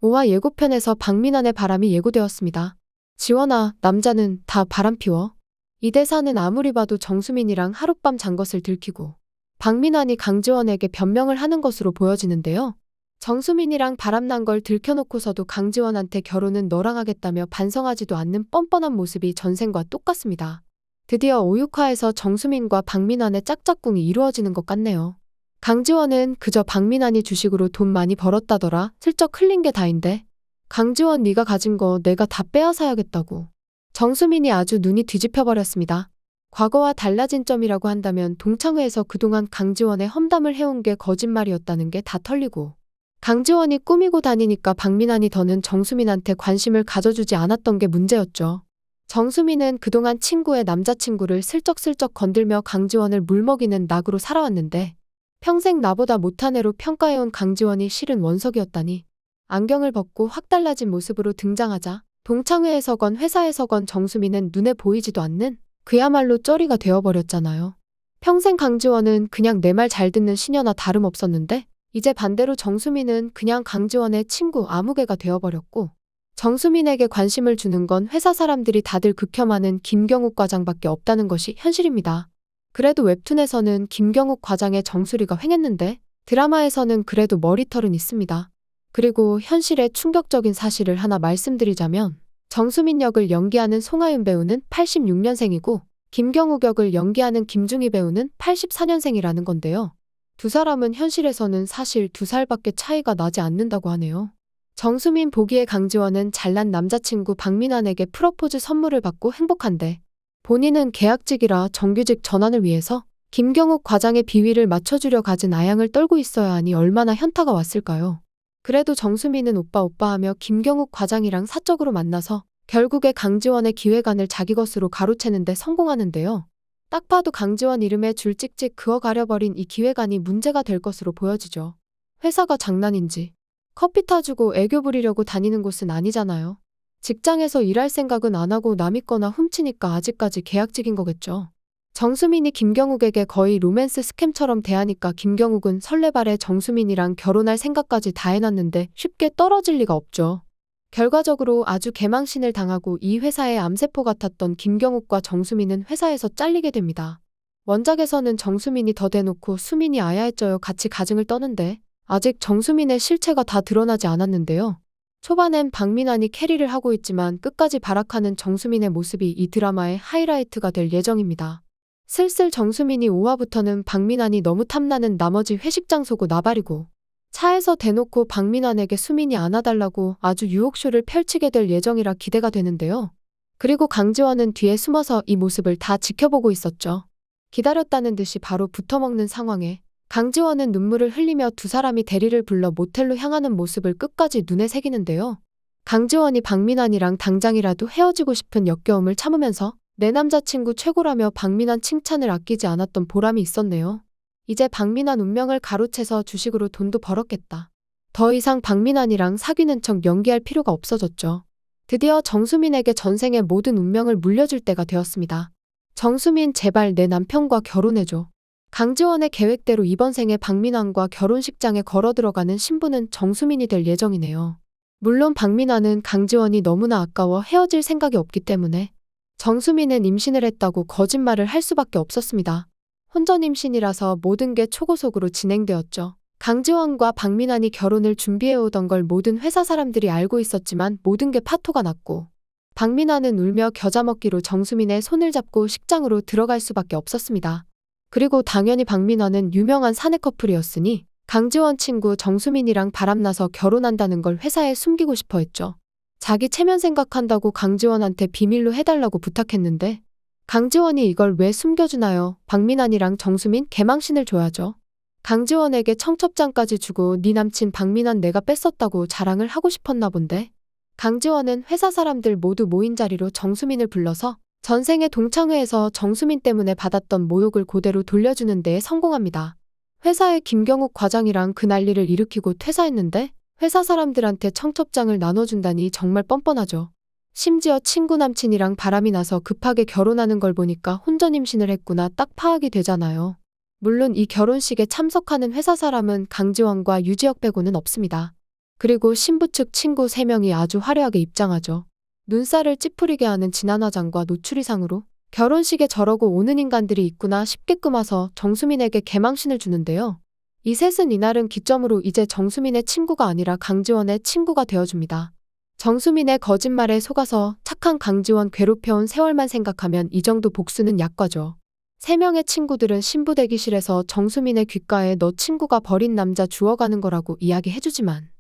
5화 예고편에서 박민환의 바람이 예고되었습니다. 지원아, 남자는 다 바람 피워. 이 대사는 아무리 봐도 정수민이랑 하룻밤 잔 것을 들키고 박민환이 강지원에게 변명을 하는 것으로 보여지는데요. 정수민이랑 바람난 걸 들켜놓고서도 강지원한테 결혼은 너랑 하겠다며 반성하지도 않는 뻔뻔한 모습이 전생과 똑같습니다. 드디어 5, 6화에서 정수민과 박민환의 짝짝꿍이 이루어지는 것 같네요. 강지원은 그저 박민환이 주식으로 돈 많이 벌었다더라. 슬쩍 흘린 게 다인데. 강지원 네가 가진 거 내가 다 빼앗아야겠다고. 정수민이 아주 눈이 뒤집혀버렸습니다. 과거와 달라진 점이라고 한다면 동창회에서 그동안 강지원의 험담을 해온 게 거짓말이었다는 게 다 털리고, 강지원이 꾸미고 다니니까 박민환이 더는 정수민한테 관심을 가져주지 않았던 게 문제였죠. 정수민은 그동안 친구의 남자친구를 슬쩍슬쩍 건들며 강지원을 물먹이는 낙으로 살아왔는데, 평생 나보다 못한 애로 평가해온 강지원이 실은 원석이었다니. 안경을 벗고 확 달라진 모습으로 등장하자 동창회에서건 회사에서건 정수민은 눈에 보이지도 않는 그야말로 쩌리가 되어버렸잖아요. 평생 강지원은 그냥 내 말 잘 듣는 시녀나 다름없었는데 이제 반대로 정수민은 그냥 강지원의 친구 아무개가 되어버렸고, 정수민에게 관심을 주는 건 회사 사람들이 다들 극혐하는 김경욱 과장밖에 없다는 것이 현실입니다. 그래도 웹툰에서는 김경욱 과장의 정수리가 횡했는데 드라마에서는 그래도 머리털은 있습니다. 그리고 현실의 충격적인 사실을 하나 말씀드리자면, 정수민 역을 연기하는 송하윤 배우는 86년생이고 김경욱 역을 연기하는 김중희 배우는 84년생이라는 건데요. 두 사람은 현실에서는 사실 2살밖에 차이가 나지 않는다고 하네요. 정수민 보기에 강지원은 잘난 남자친구 박민환에게 프러포즈 선물을 받고 행복한데, 본인은 계약직이라 정규직 전환을 위해서 김경욱 과장의 비위를 맞춰주려 가진 아양을 떨고 있어야 하니 얼마나 현타가 왔을까요? 그래도 정수민은 오빠 하며 김경욱 과장이랑 사적으로 만나서 결국에 강지원의 기획안을 자기 것으로 가로채는데 성공하는데요. 딱 봐도 강지원 이름에 줄 찍찍 그어 가려버린 이 기획안이 문제가 될 것으로 보여지죠. 회사가 장난인지 커피 타주고 애교 부리려고 다니는 곳은 아니잖아요. 직장에서 일할 생각은 안 하고 남이 거나 훔치니까 아직까지 계약직인 거겠죠. 정수민이 김경욱에게 거의 로맨스 스캠처럼 대하니까 김경욱은 설레발에 정수민이랑 결혼할 생각까지 다 해놨는데 쉽게 떨어질 리가 없죠. 결과적으로 아주 개망신을 당하고 이 회사의 암세포 같았던 김경욱과 정수민은 회사에서 잘리게 됩니다. 원작에서는 정수민이 더 대놓고 수민이 아야했져요 같이 가증을 떠는데 아직 정수민의 실체가 다 드러나지 않았는데요. 초반엔 박민환이 캐리를 하고 있지만 끝까지 발악하는 정수민의 모습이 이 드라마의 하이라이트가 될 예정입니다. 슬슬 정수민이 5화부터는 박민환이 너무 탐나는 나머지 회식 장소고 나발이고 차에서 대놓고 박민환에게 수민이 안아달라고 아주 유혹쇼를 펼치게 될 예정이라 기대가 되는데요. 그리고 강지원은 뒤에 숨어서 이 모습을 다 지켜보고 있었죠. 기다렸다는 듯이 바로 붙어먹는 상황에 강지원은 눈물을 흘리며 두 사람이 대리를 불러 모텔로 향하는 모습을 끝까지 눈에 새기는데요. 강지원이 박민환이랑 당장이라도 헤어지고 싶은 역겨움을 참으면서 내 남자친구 최고라며 박민환 칭찬을 아끼지 않았던 보람이 있었네요. 이제 박민환 운명을 가로채서 주식으로 돈도 벌었겠다. 더 이상 박민환이랑 사귀는 척 연기할 필요가 없어졌죠. 드디어 정수민에게 전생의 모든 운명을 물려줄 때가 되었습니다. 정수민 제발 내 남편과 결혼해줘. 강지원의 계획대로 이번 생에 박민환과 결혼식장에 걸어 들어가는 신부는 정수민이 될 예정이네요. 물론 박민환은 강지원이 너무나 아까워 헤어질 생각이 없기 때문에 정수민은 임신을 했다고 거짓말을 할 수밖에 없었습니다. 혼전 임신이라서 모든 게 초고속으로 진행되었죠. 강지원과 박민환이 결혼을 준비해오던 걸 모든 회사 사람들이 알고 있었지만 모든 게 파토가 났고, 박민환은 울며 겨자 먹기로 정수민의 손을 잡고 식장으로 들어갈 수밖에 없었습니다. 그리고 당연히 박민환은 유명한 사내 커플이었으니 강지원 친구 정수민이랑 바람나서 결혼한다는 걸 회사에 숨기고 싶어 했죠. 자기 체면 생각한다고 강지원한테 비밀로 해달라고 부탁했는데 강지원이 이걸 왜 숨겨주나요? 박민환이랑 정수민 개망신을 줘야죠. 강지원에게 청첩장까지 주고 네 남친 박민환 내가 뺐었다고 자랑을 하고 싶었나 본데, 강지원은 회사 사람들 모두 모인 자리로 정수민을 불러서 전생의 동창회에서 정수민 때문에 받았던 모욕을 그대로 돌려주는 데에 성공합니다. 회사의 김경욱 과장이랑 그 난리를 일으키고 퇴사했는데 회사 사람들한테 청첩장을 나눠준다니 정말 뻔뻔하죠. 심지어 친구 남친이랑 바람이 나서 급하게 결혼하는 걸 보니까 혼전 임신을 했구나 딱 파악이 되잖아요. 물론 이 결혼식에 참석하는 회사 사람은 강지원과 유지혁 빼고는 없습니다. 그리고 신부 측 친구 3명이 아주 화려하게 입장하죠. 눈살을 찌푸리게 하는 진한 화장과 노출의상으로 결혼식에 저러고 오는 인간들이 있구나 싶게끔 와서 정수민에게 개망신을 주는데요. 이 셋은 이날은 기점으로 이제 정수민의 친구가 아니라 강지원의 친구가 되어줍니다. 정수민의 거짓말에 속아서 착한 강지원 괴롭혀온 세월만 생각하면 이 정도 복수는 약과죠. 3명의 친구들은 신부 대기실에서 정수민의 귓가에 너 친구가 버린 남자 주워가는 거라고 이야기해주지만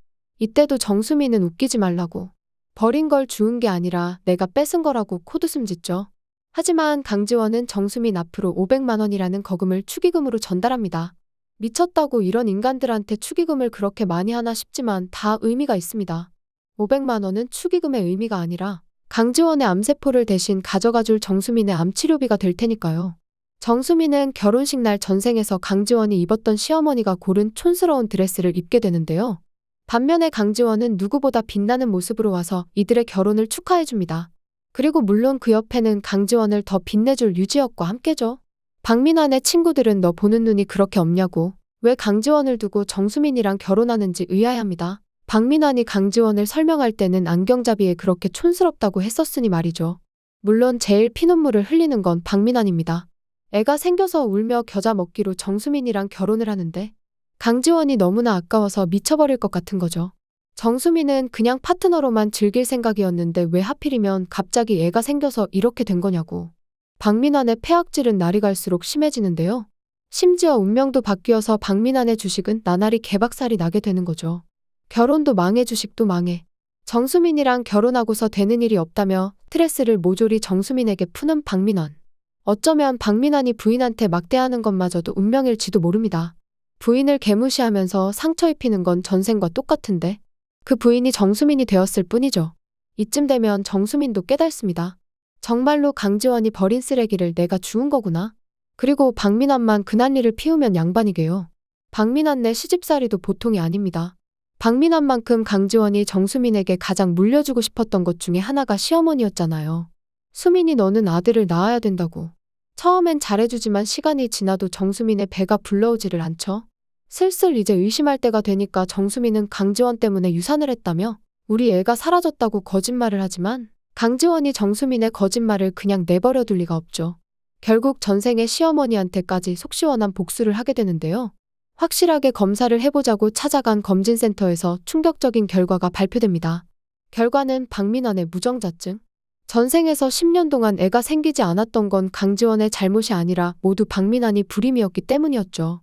이때도 정수민은 웃기지 말라고 버린 걸 주운 게 아니라 내가 뺏은 거라고 코웃음 짓죠. 하지만 강지원은 정수민 앞으로 500만 원이라는 거금을 축의금으로 전달합니다. 미쳤다고 이런 인간들한테 축의금을 그렇게 많이 하나 싶지만 다 의미가 있습니다. 500만 원은 축의금의 의미가 아니라 강지원의 암세포를 대신 가져가줄 정수민의 암치료비가 될 테니까요. 정수민은 결혼식 날 전생에서 강지원이 입었던 시어머니가 고른 촌스러운 드레스를 입게 되는데요. 반면에 강지원은 누구보다 빛나는 모습으로 와서 이들의 결혼을 축하해줍니다. 그리고 물론 그 옆에는 강지원을 더 빛내줄 유지혁과 함께죠. 박민환의 친구들은 너 보는 눈이 그렇게 없냐고 왜 강지원을 두고 정수민이랑 결혼하는지 의아해합니다. 박민환이 강지원을 설명할 때는 안경잡이에 그렇게 촌스럽다고 했었으니 말이죠. 물론 제일 피눈물을 흘리는 건 박민환입니다. 애가 생겨서 울며 겨자 먹기로 정수민이랑 결혼을 하는데 강지원이 너무나 아까워서 미쳐버릴 것 같은 거죠. 정수민은 그냥 파트너로만 즐길 생각이었는데 왜 하필이면 갑자기 애가 생겨서 이렇게 된 거냐고. 박민환의 폐악질은 날이 갈수록 심해지는데요. 심지어 운명도 바뀌어서 박민환의 주식은 나날이 개박살이 나게 되는 거죠. 결혼도 망해 주식도 망해. 정수민이랑 결혼하고서 되는 일이 없다며 스트레스를 모조리 정수민에게 푸는 박민환. 어쩌면 박민환이 부인한테 막대하는 것마저도 운명일지도 모릅니다. 부인을 개무시하면서 상처 입히는 건 전생과 똑같은데 그 부인이 정수민이 되었을 뿐이죠. 이쯤 되면 정수민도 깨닫습니다. 정말로 강지원이 버린 쓰레기를 내가 주운 거구나. 그리고 박민환만 그난리를 피우면 양반이게요. 박민환 내 시집살이도 보통이 아닙니다. 박민환만큼 강지원이 정수민에게 가장 물려주고 싶었던 것 중에 하나가 시어머니였잖아요. 수민이 너는 아들을 낳아야 된다고. 처음엔 잘해주지만 시간이 지나도 정수민의 배가 불러오지를 않죠. 슬슬 이제 의심할 때가 되니까 정수민은 강지원 때문에 유산을 했다며 우리 애가 사라졌다고 거짓말을 하지만 강지원이 정수민의 거짓말을 그냥 내버려둘 리가 없죠. 결국 전생의 시어머니한테까지 속 시원한 복수를 하게 되는데요. 확실하게 검사를 해보자고 찾아간 검진센터에서 충격적인 결과가 발표됩니다. 결과는 박민환의 무정자증. 전생에서 10년 동안 애가 생기지 않았던 건 강지원의 잘못이 아니라 모두 박민환이 불임이었기 때문이었죠.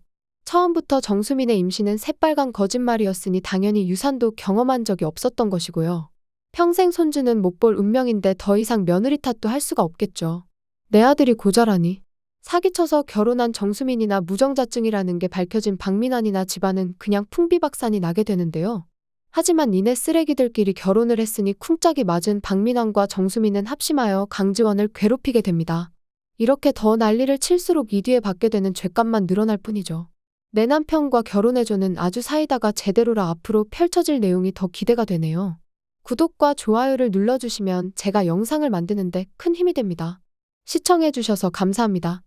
처음부터 정수민의 임신은 새빨간 거짓말이었으니 당연히 유산도 경험한 적이 없었던 것이고요. 평생 손주는 못 볼 운명인데 더 이상 며느리 탓도 할 수가 없겠죠. 내 아들이 고자라니. 사기쳐서 결혼한 정수민이나 무정자증이라는 게 밝혀진 박민환이나 집안은 그냥 풍비박산이 나게 되는데요. 하지만 니네 쓰레기들끼리 결혼을 했으니 쿵짝이 맞은 박민환과 정수민은 합심하여 강지원을 괴롭히게 됩니다. 이렇게 더 난리를 칠수록 이 뒤에 받게 되는 죗값만 늘어날 뿐이죠. 내 남편과 결혼해줘는 아주 사이다가 제대로라 앞으로 펼쳐질 내용이 더 기대가 되네요. 구독과 좋아요를 눌러주시면 제가 영상을 만드는데 큰 힘이 됩니다. 시청해주셔서 감사합니다.